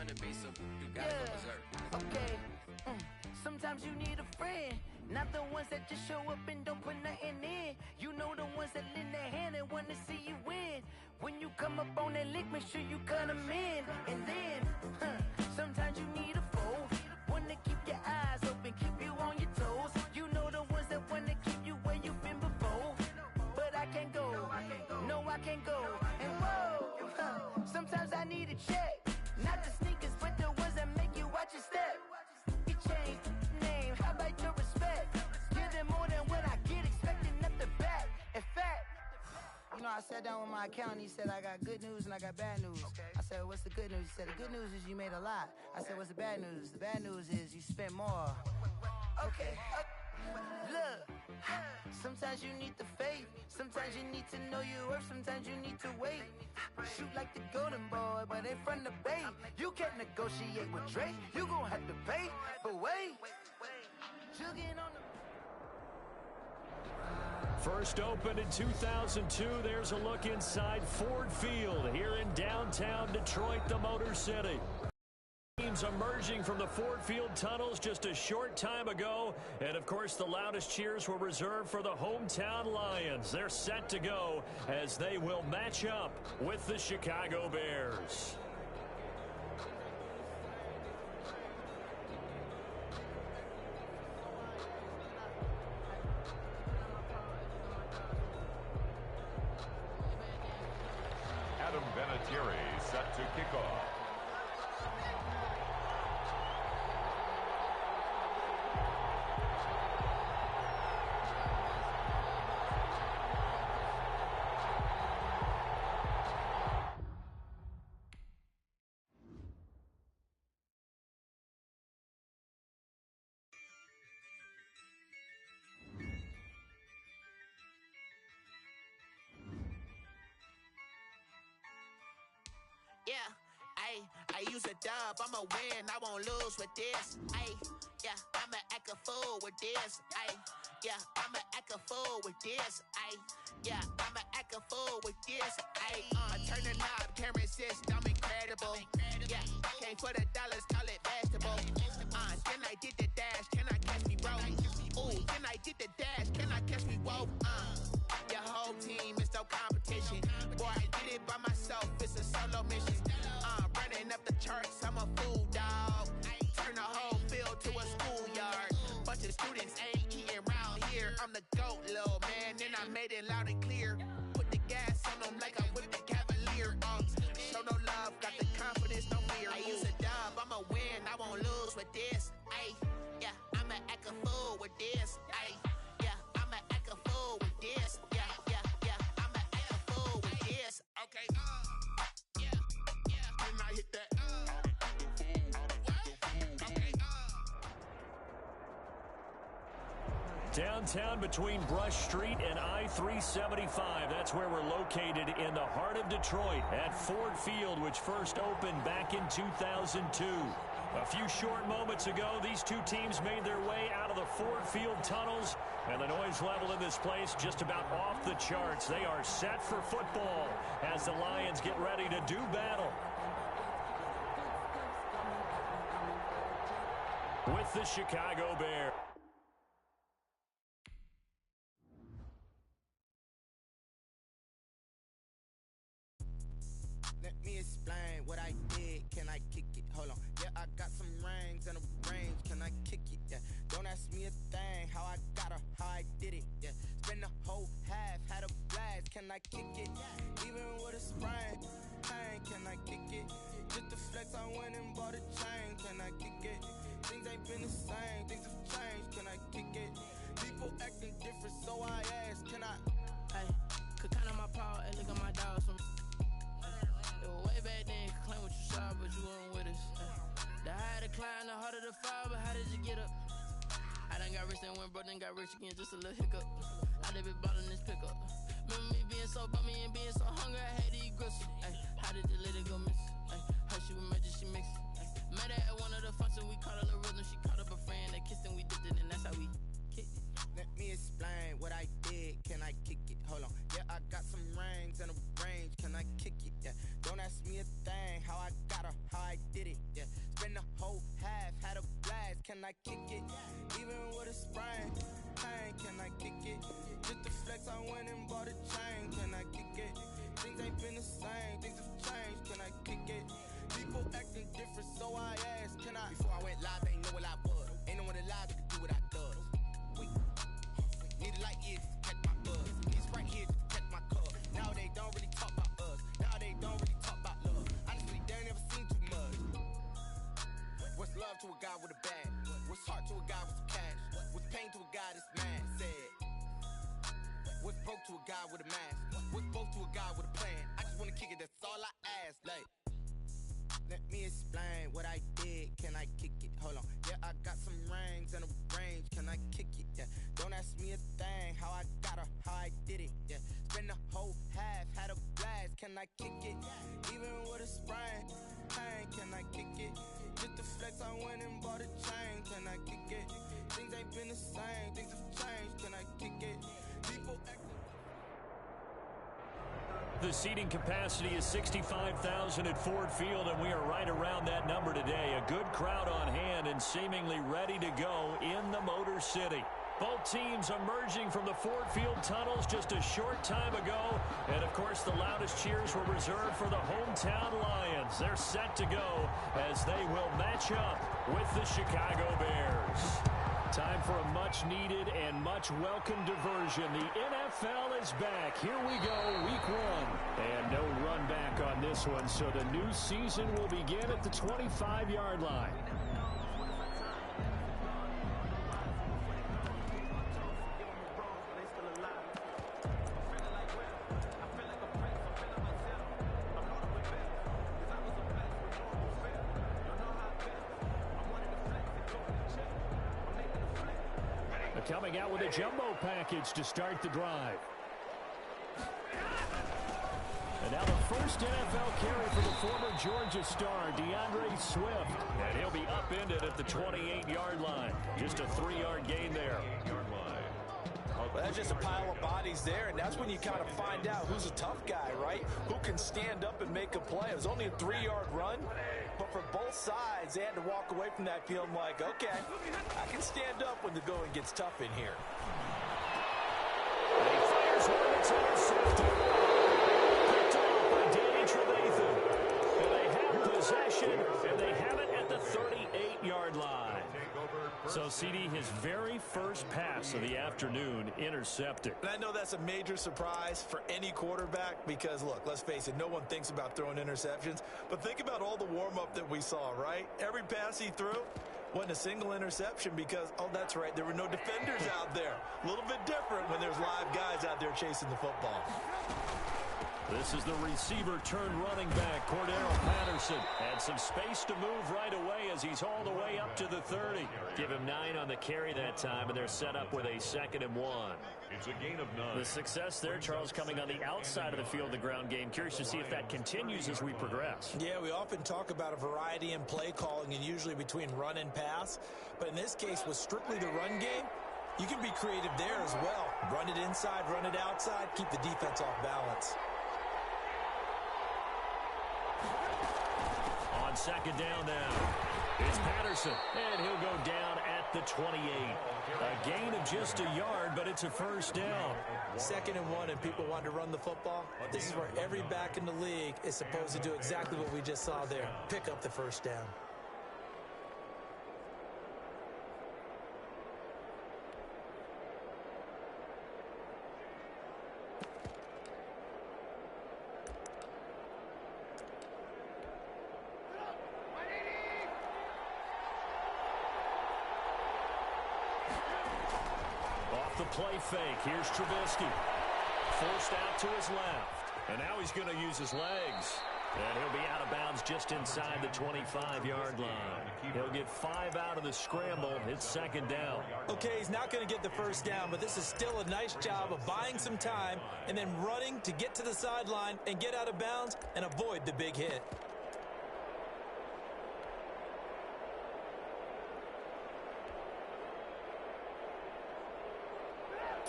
to be, so you gotta go berserk. Okay. Sometimes you need a friend, not the ones that just show up and don't put nothing in. You know the ones that lend their hand and want to see you win. When you come up on that lick, make sure you cut them in. And then, sometimes you need a foe, one to keep your eyes open, keep you on your toes. You know the ones that want to keep you where you've been before. But I can't go, no I can't go. And whoa, sometimes I need a check, not the sneakers, but the ones that make you watch your step. You change name, how about your respect? Give them more than what I get, expecting nothing back. In fact, you know, I sat down with my accountant, he said I got good news and I got bad news. I said, what's the good news? He said, the good news is you made a lot. I said, what's the bad news? The bad news is you spent more. Okay, look, sometimes you need the faith, sometimes you need to know your worth, sometimes you need to wait. Shoot like the golden boy, but ain't from the bay. You can't negotiate with Drake, you gon' have to pay. But wait, jugging on the... First opened in 2002, there's a look inside Ford Field here in downtown Detroit, the Motor City. Teams emerging from the Ford Field tunnels just a short time ago. And, of course, the loudest cheers were reserved for the hometown Lions. They're set to go as they will match up with the Chicago Bears. Adam Vinatieri set to kick off. Yeah, I use a dub, I'ma win, I won't lose with this. Yeah, I'ma act a fool with this. Yeah, I'ma act a fool with this. Yeah, I'ma act a fool with this. I turn the knob, camera assist, I'm incredible. Yeah, came for the dollars, call it vegetable. Then I did the dash, can I catch me, bro? Ooh, then I did the dash, can I catch me, whoa? Your whole team is no competition. Boy, I did it by myself, it's a solo mission. Running up the charts, I'm a fool, dog. Turn the whole field to a schoolyard. Bunch of students ain't eating round here. I'm the GOAT, little man, and I made it loud and clear. Put the gas on them like I whipped the Cavalier. Show no love, got the confidence, no fear. I use a dub, I'ma win, I won't lose with this. Yeah, I'ma act a fool with this. Yeah, I'ma act a fool with this. Yeah, I'ma act a fool with this. Okay, and I hit that. Downtown between Brush Street and I-375. That's where we're located in the heart of Detroit at Ford Field, which first opened back in 2002. A few short moments ago, these two teams made their way out of the Ford Field tunnels, and the noise level in this place just about off the charts. They are set for football as the Lions get ready to do battle with the Chicago Bears. Let me explain what I did. Can I kick it? Hold on. Yeah, I got some rings and a range. Can I kick it? Yeah. Don't ask me a thing. How I got her, how I did it. Yeah. Spend the whole half, had a blast. Can I kick it? Even with a sprain. Pain, can I kick it? Just to flex, I went and bought a chain. Can I kick it? Things ain't been the same. Things have changed. Can I kick it? People acting different, so I asked. Can I? Hey, could count on my power and look at my dogs. Way back then, claim what you saw, but you weren't with us. The higher the climb, the harder the fall, but how did you get up? I done got rich and went broke, then got rich again, just a little hiccup. I done been ballin' this pickup. Remember me being so bummy and being so hungry, I had to eat gristle. How did you let it go miss? Her she was magic, she mixed. Met her at one of the functions, we caught a little rhythm, she caught up a friend, they kissed and we dipped it, and that's how we kicked it. Let me explain what I did. Can I kick it? Hold on. Yeah, I got some rings and a range. Can I kick it? Yeah. Don't ask me a thing. How I got her, how I did it. Yeah. I kick it? Even with a sprain, pain, can I kick it? Just to flex, I went and bought a chain, can I kick it? Things ain't been the same, things have changed, can I kick it? People acting different, so I asked, can I? Before I went live, they ain't know what I was. Ain't no one alive that could do what I does. Wait, need a light years to catch my buzz. It's right here to catch my cup. Now they don't really talk about us. Now they don't really talk about love. Honestly, they ain't never seen too much. What's love to a guy with a bag? What's heart to a guy with some cash? What's pain to a guy that's mad? Said. What's broke to a guy with a mask? What's broke to a guy with a plan? I just wanna kick it, that's all I ask. Like, let me explain what I did. Can I kick it? Hold on. Yeah, I got some rings and a range. Can I kick it? Yeah. Don't ask me a thing. How I got her, how I did it. Yeah. Spend the whole half, had a blast. Can I kick it? Even with a sprain, pain. Can I kick it? Just to flex, I went and bought a chain. Can I kick it? Things ain't been the same. Things have changed. Can I kick it? People acting. The seating capacity is 65,000 at Ford Field, and we are right around that number today. A good crowd on hand and seemingly ready to go in the Motor City. Both teams emerging from the Ford Field tunnels just a short time ago. And, of course, the loudest cheers were reserved for the hometown Lions. They're set to go as they will match up with the Chicago Bears. Time for a much-needed and much-welcome diversion. The NFL is back. Here we go, week 1. And no run back on this one, so the new season will begin at the 25-yard line. Coming out with a jumbo package to start the drive. And now the first NFL carry for the former Georgia star, DeAndre Swift. And he'll be upended at the 28-yard line. Just a 3-yard gain there. Well, that's just a pile of bodies there, and that's when you kind of find out who's a tough guy, right? Who can stand up and make a play. It was only a 3-yard run, but for both sides, they had to walk away from that field like, okay, I can stand up when the going gets tough in here. And he fires one that's intercepted. Picked off by Danny Trevathan. And they have possession, and they have it at the 38-yard line. So, CD, his very first pass of the afternoon intercepted. And I know that's a major surprise for any quarterback because, look, let's face it, no one thinks about throwing interceptions. But think about all the warm-up that we saw, right? Every pass he threw wasn't a single interception because, oh, that's right, there were no defenders out there. A little bit different when there's live guys out there chasing the football. This is the receiver turned running back, Cordero Patterson. Had some space to move right away as he's all the way up to the 30. Give him 9 on the carry that time, and they're set up with a 2nd and 1. It's a gain of 9. The success there, Charles, coming on the outside of the field, the ground game. Curious to see if that continues as we progress. Yeah, we often talk about a variety in play calling and usually between run and pass. But in this case, with strictly the run game, you can be creative there as well. Run it inside, run it outside, keep the defense off balance. On 2nd down now, it's Patterson, and he'll go down at the 28. A gain of just a yard, but it's a 1st down. 2nd and 1, and people want to run the football. This is where every back in the league is supposed to do exactly what we just saw there. Pick up the 1st down. The play fake. Here's Trubisky. Forced out to his left. And now he's going to use his legs. And he'll be out of bounds just inside the 25-yard line. He'll get 5 out of the scramble. It's 2nd down. Okay, he's not going to get the 1st down, but this is still a nice job of buying some time and then running to get to the sideline and get out of bounds and avoid the big hit.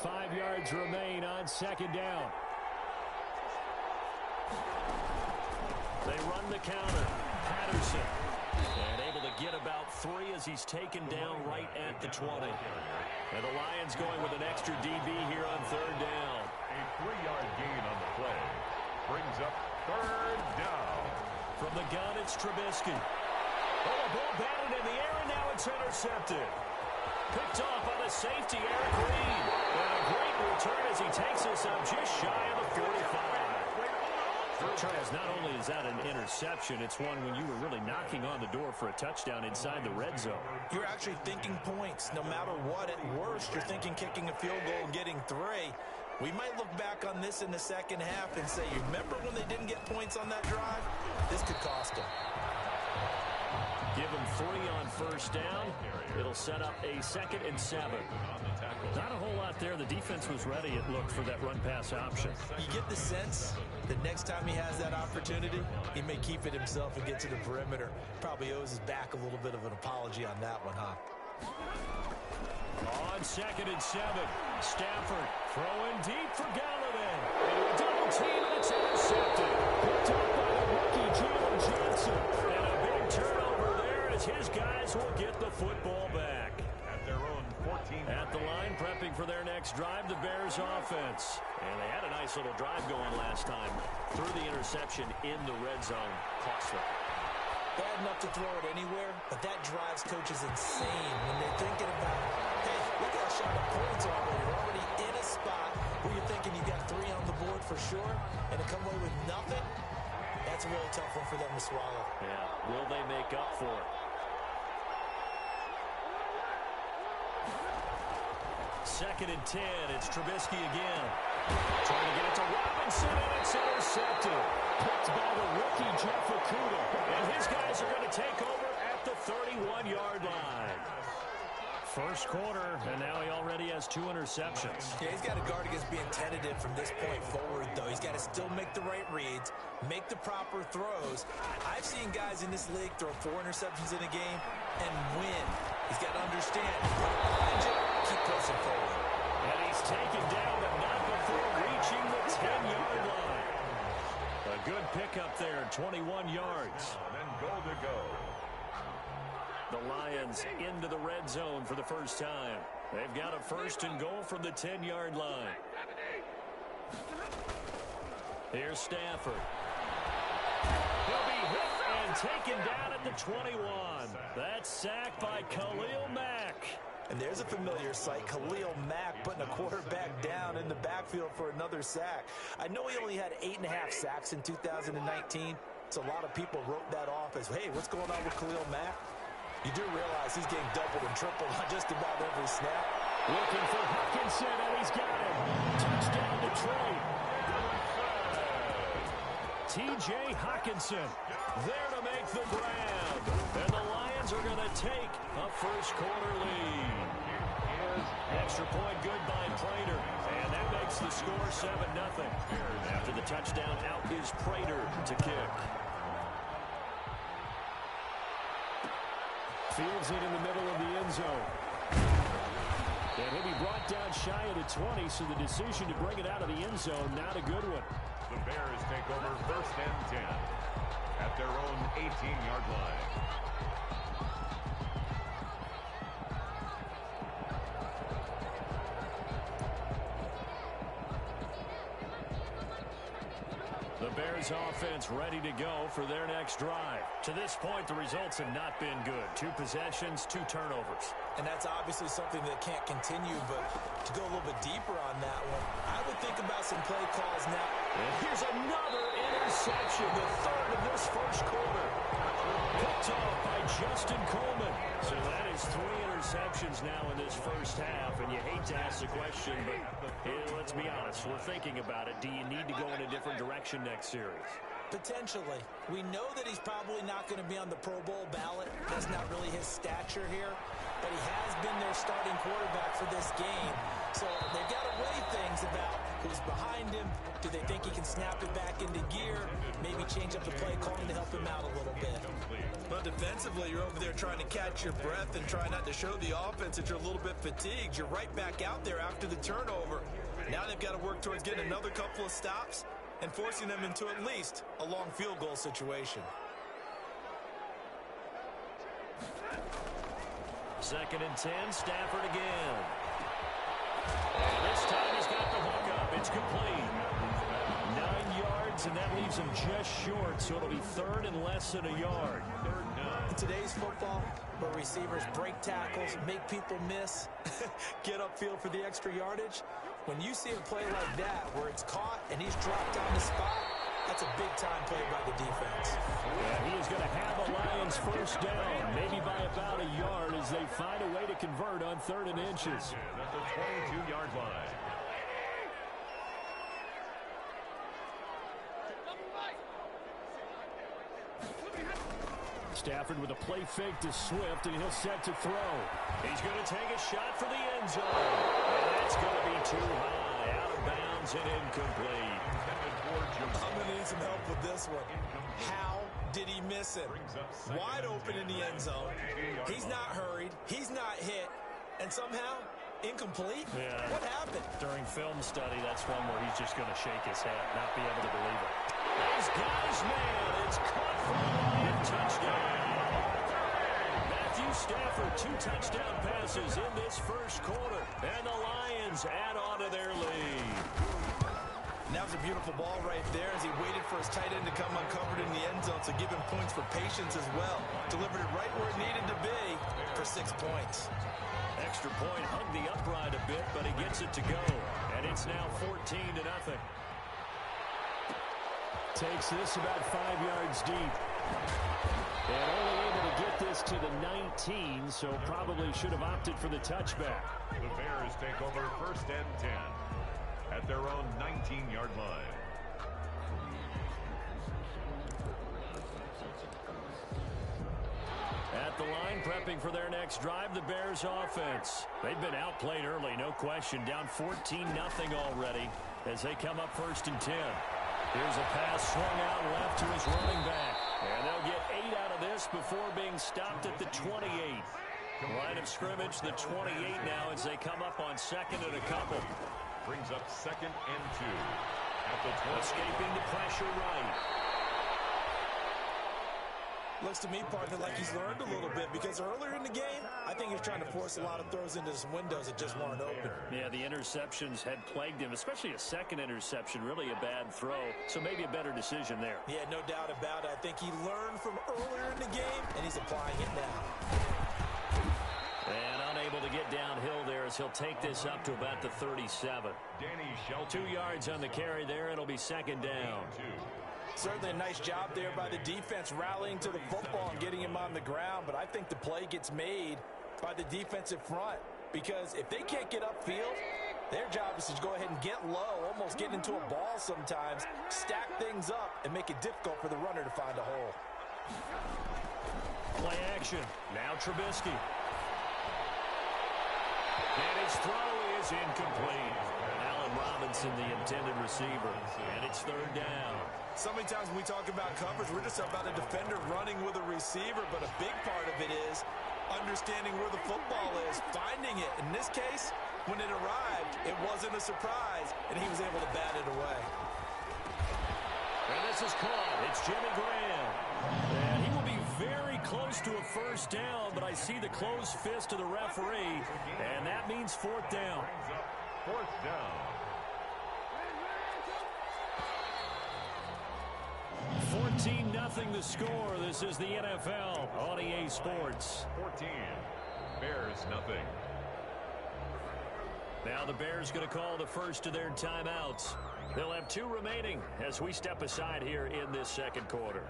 5 yards remain on 2nd down. They run the counter. Patterson And able to get about 3 as he's taken down right at the 20. And the Lions going with an extra DB here on 3rd down. A 3-yard gain on the play. Brings up 3rd down. From the gun, it's Trubisky. Oh, a ball batted in the air, and now it's intercepted. Picked off by the safety, Eric Reed. And a great return as he takes us up just shy of the 45. Charles, not only is that an interception, it's one when you were really knocking on the door for a touchdown inside the red zone. You're actually thinking points. No matter what, at worst, you're thinking kicking a field goal and getting 3. We might look back on this in the second half and say, you remember when they didn't get points on that drive? This could cost them. Give them 3 on 1st down. It'll set up a 2nd and 7. Not a whole lot there. The defense was ready, it looked, for that run-pass option. You get the sense that next time he has that opportunity, he may keep it himself and get to the perimeter. Probably owes his back a little bit of an apology on that one, huh? On 2nd and 7, Stafford throwing deep for Galladay. Double team, and it's intercepted. Picked up by the rookie, Jalen Johnson. And a big turnover there as his guys will get the football back. At their own 14. At the line, prepping for their next drive, the Bears offense. And they had a nice little drive going last time. Threw the interception in the red zone. Costly. Bad enough to throw it anywhere, but that drives coaches insane when they're thinking about, hey, we got a shot at points already. You're already in a spot where you're thinking you got 3 on the board for sure, and to come away with nothing, that's a really tough one for them to swallow. Yeah, will they make up for it? 2nd and 10, it's Trubisky again. Trying to get it to Robinson, and it's intercepted. Picked by the rookie, Jeff Okudah. And his guys are going to take over at the 31-yard line. First quarter, and now he already has 2 interceptions. Yeah, he's got to guard against being tentative from this point forward, though. He's got to still make the right reads, make the proper throws. I've seen guys in this league throw 4 interceptions in a game and win. He's got to understand. Keep pressing forward. And he's taken down, but not before reaching the 10-yard line. A good pickup there, 21 yards. And then goal to go. The Lions into the red zone for the first time. They've got a 1st and goal from the 10-yard line. Here's Stafford. He'll be hit and taken down at the 21. That's sacked by Khalil Mack. And there's a familiar sight, Khalil Mack putting a quarterback down in the backfield for another sack. I know he only had 8.5 sacks in 2019, so a lot of people wrote that off as, hey, what's going on with Khalil Mack? You do realize he's getting doubled and tripled on just about every snap. Looking for Hockenson, and he's got him. Touchdown Detroit. T.J. Hockenson there to make the grab. And the Lions are going to take a first quarter lead. Extra point good by Prater. And that makes the score 7-0. After the touchdown, out is Prater to kick. Fields it in the middle of the end zone. And he'll be brought down shy of the 20, so the decision to bring it out of the end zone, not a good one. The Bears take over 1st and 10 at their own 18-yard line. The Bears offense ready to go for their next drive. To this point, the results have not been good. 2 possessions, 2 turnovers. And that's obviously something that can't continue, but to go a little bit deeper on that one, I would think about some play calls now. And here's another interception, the 3rd of this first quarter. Picked off by Justin Coleman. So that is 3 interceptions now in this first half, and you hate to ask the question, but let's be honest, we're thinking about it. Do you need to go in a different direction next series? Potentially. We know that he's probably not going to be on the Pro Bowl ballot. That's not really his stature here. But he has been their starting quarterback for this game. So they've got to weigh things about who's behind him. Do they think he can snap it back into gear? Maybe change up the play calling to help him out a little bit. But defensively, you're over there trying to catch your breath and try not to show the offense that you're a little bit fatigued. You're right back out there after the turnover. Now they've got to work towards getting another couple of stops and forcing them into at least a long field goal situation. 2nd and 10, Stafford again. And this time he's got the hook up. It's complete. 9 yards, and that leaves him just short, so it'll be 3rd and less than a yard. In today's football, where receivers break tackles, make people miss, get upfield for the extra yardage, when you see a play like that where it's caught and he's dropped on the spot, that's a big-time play by the defense. Yeah, he is going to have the Lions first down, maybe by about a yard as they find a way to convert on 3rd and inches. That's a 22-yard line. Stafford with a play fake to Swift, and he'll set to throw. He's going to take a shot for the end zone. And that's going to be too high, out of bounds and incomplete. I'm going to need some help with this one. How did he miss it? Wide open in the end zone. He's not hurried. He's not hit. And somehow, incomplete? Yeah. What happened? During film study, that's one where he's just going to shake his head, not be able to believe it. He's got his man. It's caught for a Lion touchdown. Matthew Stafford, 2 touchdown passes in this first quarter. And the Lions add on to their lead. And that was a beautiful ball right there as he waited for his tight end to come uncovered in the end zone, so give him points for patience as well. Delivered it right where it needed to be for 6 points. Extra point hugged the upright a bit, but he gets it to go. And it's now 14-0. Takes this about 5 yards deep. And only able to get this to the 19, so probably should have opted for the touchback. The Bears take over 1st and 10 at their own 19-yard line. At the line, prepping for their next drive, the Bears offense. They've been outplayed early, no question. Down 14-0 already as they come up 1st and 10. Here's a pass swung out left to his running back. And they'll get 8 out of this before being stopped at the 28. Line of scrimmage, the 28 now as they come up on 2nd and a couple. Brings up 2nd and 2 at the 20. Escaping the pressure right. Looks to me, partner, like he's learned a little bit because earlier in the game, I think he was trying to force a lot of throws into some windows that just weren't open. Yeah, the interceptions had plagued him, especially a second interception, really a bad throw. So maybe a better decision there. Yeah, no doubt about it. I think he learned from earlier in the game, and he's applying it now. And unable to get downhill there as he'll take this up to about the 37. 2 yards on the carry there. It'll be 2nd down. Certainly a nice job there by the defense rallying to the football and getting him on the ground, but I think the play gets made by the defensive front because if they can't get upfield, their job is to go ahead and get low, almost get into a ball sometimes, stack things up, and make it difficult for the runner to find a hole. Play action. Now Trubisky. And his throw is incomplete. Allen Robinson, the intended receiver. And it's 3rd down. So many times when we talk about coverage, we're just about a defender running with a receiver, but a big part of it is understanding where the football is, finding it. In this case, when it arrived, it wasn't a surprise, and he was able to bat it away. And this is caught. It's Jimmy Graham. And he will be very close to a first down, but I see the closed fist of the referee, and that means 4th down. 4th down. 14-0 the score. This is the NFL on EA Sports. 14. Bears nothing. Now the Bears going to call the first of their timeouts. They'll have 2 remaining as we step aside here in this 2nd quarter.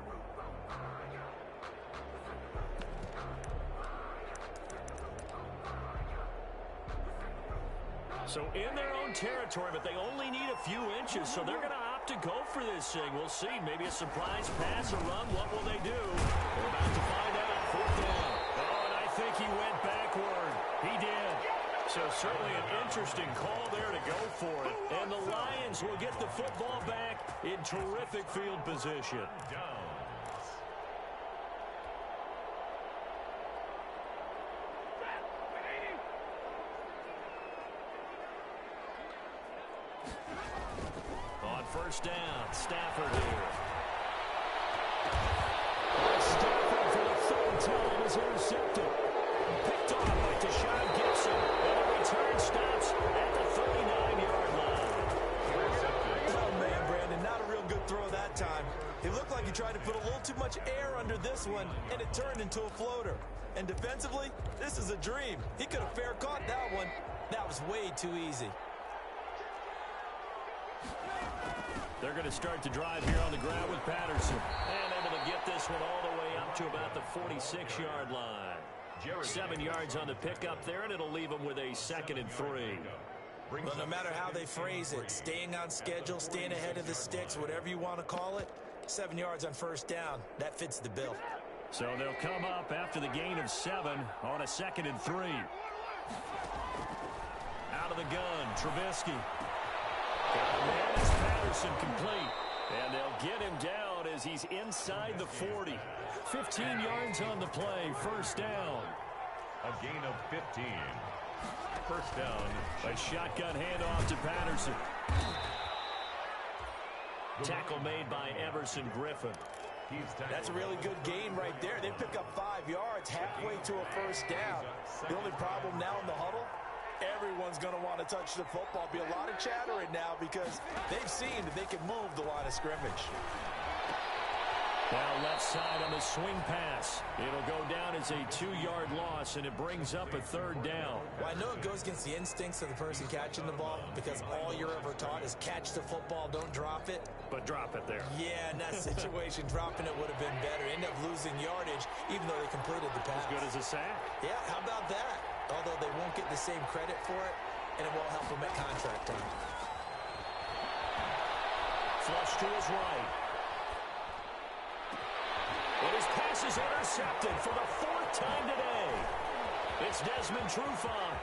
So in their own territory, but they only need a few inches, so they're going to opt to go for this thing. We'll see. Maybe a surprise pass, a run. What will they do? We're about to find out. 4th down. Oh, and I think he went backward. He did. So certainly an interesting call there to go for it. And the Lions will get the football back in terrific field position. On 1st down, Stafford here. Stafford for the 3rd time is intercepted. Picked off by Deshaun Gibson. And the return stops at the 39-yard line. Oh, man, Brandon, not a real good throw that time. It looked like he tried to put a little too much air under this one, and it turned into a floater. And defensively, this is a dream. He could have fair caught that one. That was way too easy. They're going to start the drive here on the ground with Patterson. And able to get this one all the way up to about the 46-yard line. 7 yards on the pickup there, and it'll leave them with a 2nd and 3. Well, no matter how they phrase it, staying on schedule, staying ahead of the sticks, whatever you want to call it, 7 yards on first down, that fits the bill. So they'll come up after the gain of 7 on a 2nd and 3. Out of the gun, Trubisky. Got a man as Patterson complete. And they'll get him down as he's inside the 40. 15 yards on the play, first down. A gain of 15. First down. A shotgun handoff to Patterson. Tackle made by Everson Griffin. That's a really good gain right there. They pick up 5 yards halfway to a first down. The only problem now in the huddle, everyone's going to want to touch the football. Be a lot of chattering now because they've seen that they can move the line of scrimmage. Now left side on the swing pass. It'll go down as a 2-yard loss, and it brings up a 3rd down. Well, I know it goes against the instincts of the person catching the ball because all you're ever taught is catch the football, don't drop it. But drop it there. Yeah, in that situation, dropping it would have been better. End up losing yardage, even though they completed the pass. As good as a sack. Yeah, how about that? Although they won't get the same credit for it, and it won't help them at contract time. Flush to his right. And his pass is intercepted for the 4th time today. It's Desmond Trufant.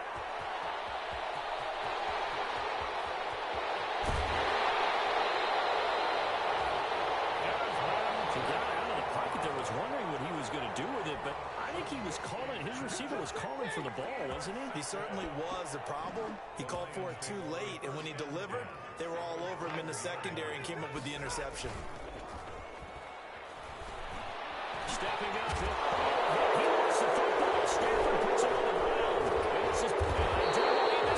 Was wondering what he was going to do with it, but I think he was calling, his receiver was calling for the ball, wasn't he? He certainly was. The problem, he called for it too late, and when he delivered, they were all over him in the secondary and came up with the interception. Stepping up, he wants the football. Stafford puts it on the ground. This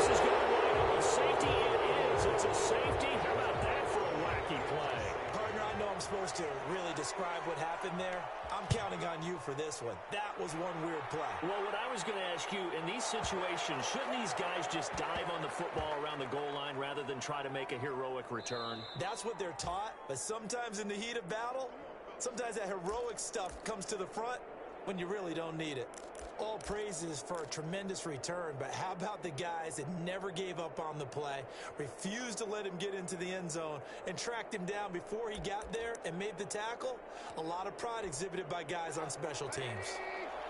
is going right on the safety. It is. It's a safety. How about that for a wacky play? Partner, I know I'm supposed to really describe what happened there. I'm counting on you for this one. That was one weird play. Well, what I was going to ask you, in these situations, shouldn't these guys just dive on the football around the goal line rather than try to make a heroic return? That's what they're taught, but sometimes in the heat of battle, sometimes that heroic stuff comes to the front when you really don't need it. All praises for a tremendous return, but how about the guys that never gave up on the play, refused to let him get into the end zone, and tracked him down before he got there and made the tackle? A lot of pride exhibited by guys on special teams.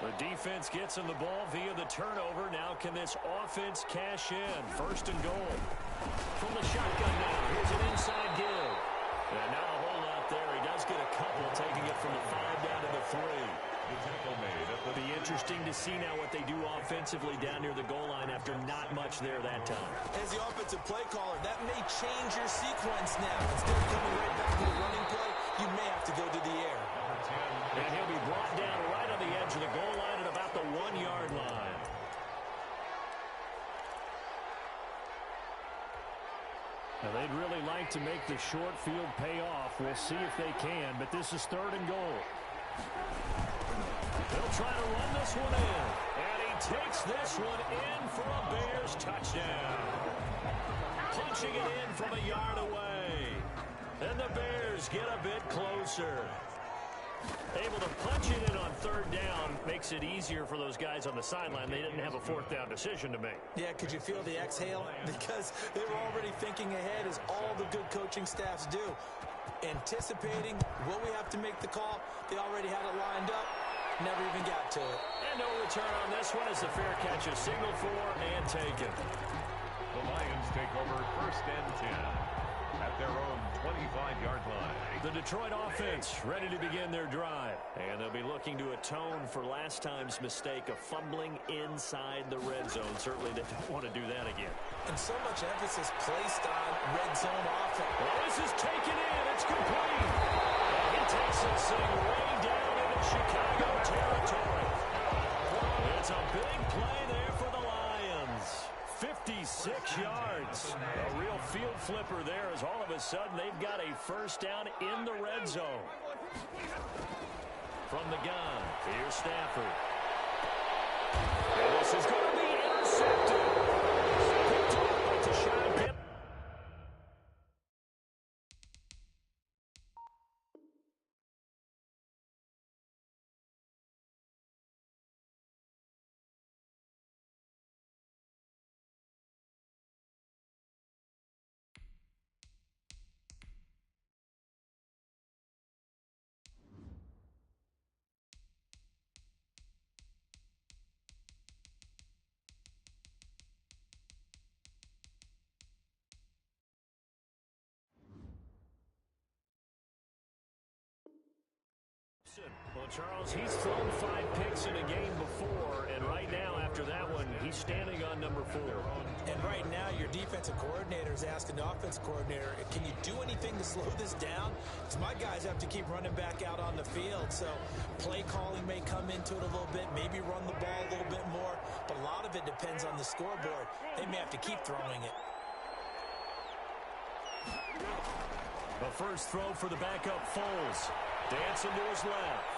The defense gets him the ball via the turnover. Now can this offense cash in? 1st and goal. From the shotgun now. Here's an inside give. And not a whole lot there. He does get a couple, taking it from the 5 down to the 3. It'll be interesting to see now what they do offensively down near the goal line after not much there that time. As the offensive play caller, that may change your sequence now. Instead of coming right back to the running play, you may have to go to the air. And he'll be brought down right on the edge of the goal line at about the 1-yard line. Now, they'd really like to make the short field pay off. We'll see if they can, but this is 3rd and goal. They'll try to run this one in. And he takes this one in for a Bears touchdown. Punching it in from a yard away. And the Bears get a bit closer. Able to punch it in on 3rd down makes it easier for those guys on the sideline. They didn't have a 4th down decision to make. Yeah, could you feel the exhale? Because they were already thinking ahead, as all the good coaching staffs do. Anticipating what we have to make the call. They already had it lined up. Never even got to it. And no return on this one as the fair catch is signaled for and taken. The Lions take over 1st and 10 at their own 25-yard line. The Detroit offense ready to begin their drive. And they'll be looking to atone for last time's mistake of fumbling inside the red zone. Certainly they don't want to do that again. And so much emphasis placed on red zone offense. Well, this is taken in. It's complete. And he takes this thing way down into Chicago territory. It's a big yards. A real field flipper there as all of a sudden they've got a first down in the red zone. From the gun, here's Stafford. And this is going to be intercepted. Picked off by Deshaun Pitt. Well, Charles, he's thrown 5 picks in a game before, and right now, after that one, he's standing on number 4. And right now, your defensive coordinator is asking the offensive coordinator, can you do anything to slow this down? Because my guys have to keep running back out on the field, so play calling may come into it a little bit, maybe run the ball a little bit more, but a lot of it depends on the scoreboard. They may have to keep throwing it. The first throw for the backup Foles. Dancing to his left.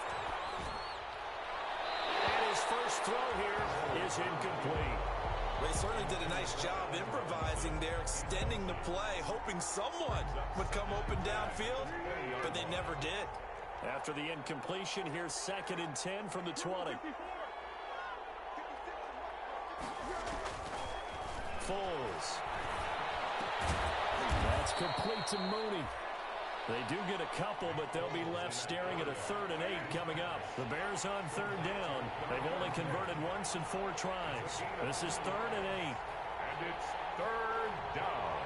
And his first throw here is incomplete. They certainly did a nice job improvising there, extending the play, hoping someone would come open downfield, but they never did. After the incompletion, here's 2nd and 10 from the 20. Foles. That's complete to Mooney. They do get a couple, but they'll be left staring at a 3rd and 8 coming up. The Bears on 3rd down. They've only converted once in 4 tries. This is 3rd and 8. And it's 3rd down.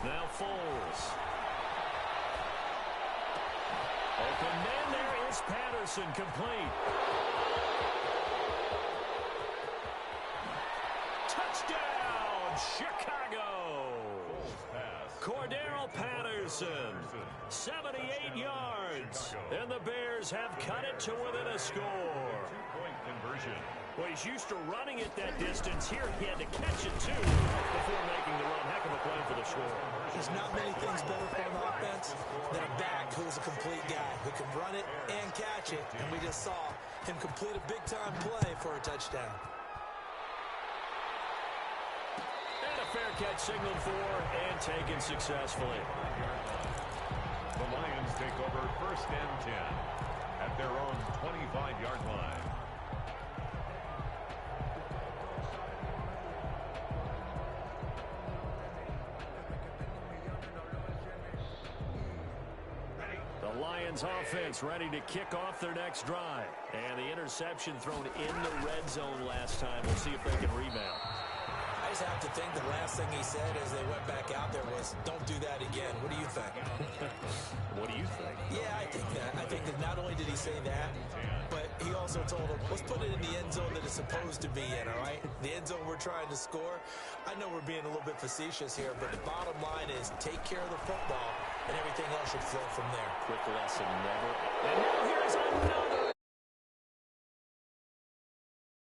Now Foles. Open man, there is Patterson, complete. Touchdown, Chicago. Cordero Patterson, 78 yards, and the Bears have cut it to within a score. 2-point conversion. Well, he's used to running it that distance. Here he had to catch it, too, before making the run. Heck of a play for the score. There's not many things better for an offense than a back who is a complete guy, who can run it and catch it, and we just saw him complete a big-time play for a touchdown. Fair catch signaled for and taken successfully. The Lions take over 1st and 10 at their own 25-yard line. The Lions offense ready to kick off their next drive. And the interception thrown in the red zone last time. We'll see if they can rebound. I just have to think the last thing he said as they went back out there was, don't do that again. What do you think? What do you think? Yeah, I think that. I think that not only did he say that, but he also told him, let's put it in the end zone that it's supposed to be in, all right? The end zone we're trying to score. I know we're being a little bit facetious here, but the bottom line is take care of the football, and everything else should flow from there. Quick lesson, never. And now here's another